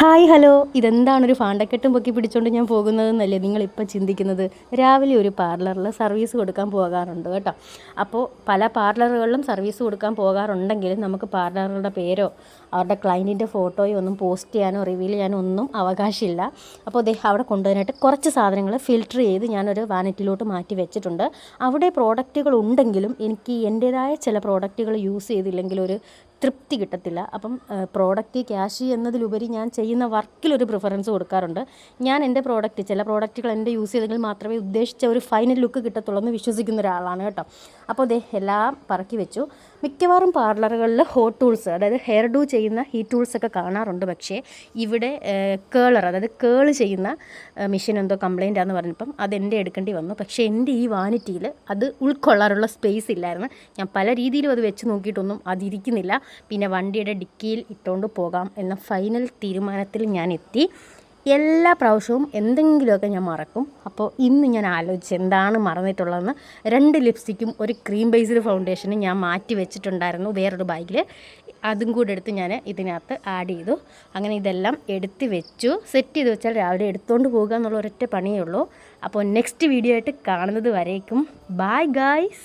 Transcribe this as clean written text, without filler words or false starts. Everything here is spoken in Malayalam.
ഹായ് ഹലോ, ഇതെന്താണ് ഒരു ഫാണ്ടക്കെട്ടും പൊക്കി പിടിച്ചുകൊണ്ട് ഞാൻ പോകുന്നതെന്നല്ലേ നിങ്ങളിപ്പോൾ ചിന്തിക്കുന്നത്. രാവിലെ ഒരു പാർലറിൽ സർവീസ് കൊടുക്കാൻ പോകാറുണ്ട് കേട്ടോ. അപ്പോൾ പല പാർലറുകളിലും സർവീസ് കൊടുക്കാൻ പോകാറുണ്ടെങ്കിലും നമുക്ക് പാർലറുടെ പേരോ അവരുടെ ക്ലയൻറ്റിൻ്റെ ഫോട്ടോയോ ഒന്നും പോസ്റ്റ് ചെയ്യാനോ റിവീൽ ചെയ്യാനോ ഒന്നും അവകാശമില്ല. അപ്പോൾ അവിടെ കൊണ്ടുവരാനായിട്ട് കുറച്ച് സാധനങ്ങൾ ഫിൽറ്റർ ചെയ്ത് ഞാനൊരു വാനിറ്റിയിലോട്ട് മാറ്റി വെച്ചിട്ടുണ്ട്. അവിടെ പ്രോഡക്റ്റുകൾ ഉണ്ടെങ്കിലും എനിക്ക് എൻ്റേതായ ചില പ്രോഡക്റ്റുകൾ യൂസ് ചെയ്തില്ലെങ്കിൽ ഒരു തൃപ്തി കിട്ടത്തില്ല. അപ്പം പ്രോഡക്റ്റ് ക്യാഷ് എന്നതിലുപരി ഞാൻ ചെയ്യുന്ന വർക്കിലൊരു പ്രിഫറൻസ് കൊടുക്കാറുണ്ട്. ഞാൻ എൻ്റെ ചില പ്രോഡക്റ്റുകൾ എൻ്റെ യൂസ് ചെയ്തെങ്കിൽ മാത്രമേ ഉദ്ദേശിച്ച ഒരു ഫൈനൽ ലുക്ക് കിട്ടത്തുള്ളൂ എന്ന് വിശ്വസിക്കുന്ന ഒരാളാണ് കേട്ടോ. അപ്പോൾ എല്ലാം പറക്കി വെച്ചു. മിക്കവാറും പാർലറുകളിൽ ഹോട്ട് ടൂൾസ്, അതായത് ഹെയർ ഡൂ ചെയ്യുന്ന ഈ ടൂൾസൊക്കെ കാണാറുണ്ട്. പക്ഷേ ഇവിടെ അതായത് കേൾ ചെയ്യുന്ന മെഷീൻ എന്തോ കംപ്ലൈൻ്റ് ആണെന്ന് പറഞ്ഞപ്പം അതെൻ്റെ എടുക്കേണ്ടി വന്നു. പക്ഷേ എൻ്റെ ഈ വാനിറ്റിയിൽ അത് ഉൾക്കൊള്ളാറുള്ള സ്പേസ് ഇല്ലായിരുന്നു. ഞാൻ പല രീതിയിലും അത് വെച്ച് നോക്കിയിട്ടൊന്നും അതിരിക്കുന്നില്ല. പിന്നെ വണ്ടിയുടെ ഡിക്കിയിൽ ഇട്ടുകൊണ്ട് പോകാം എന്ന ഫൈനൽ തീരുമാനത്തിൽ ഞാൻ എത്തി. എല്ലാ പ്രാവശ്യവും എന്തെങ്കിലുമൊക്കെ ഞാൻ മറക്കും. അപ്പോൾ ഇന്ന് ഞാൻ ആലോചിച്ച് എന്താണ് മറന്നിട്ടുള്ളതെന്ന്. 2 ലിപ്സ്റ്റിക്കും ഒരു ക്രീം ബേസ്ഡ് ഫൗണ്ടേഷനും ഞാൻ മാറ്റി വെച്ചിട്ടുണ്ടായിരുന്നു വേറൊരു ബാഗിൽ. അതും കൂടെ എടുത്ത് ഞാൻ ഇതിനകത്ത് ആഡ് ചെയ്തു. അങ്ങനെ ഇതെല്ലാം എടുത്ത് വെച്ചു. സെറ്റ് ചെയ്ത് വെച്ചാൽ രാവിലെ എടുത്തുകൊണ്ട് പോകുക എന്നുള്ള ഒരൊറ്റ പണിയേ ഉള്ളൂ. അപ്പോൾ നെക്സ്റ്റ് വീഡിയോ ആയിട്ട് കാണുന്നത് വരേക്കും ബൈ ഗായ്സ്.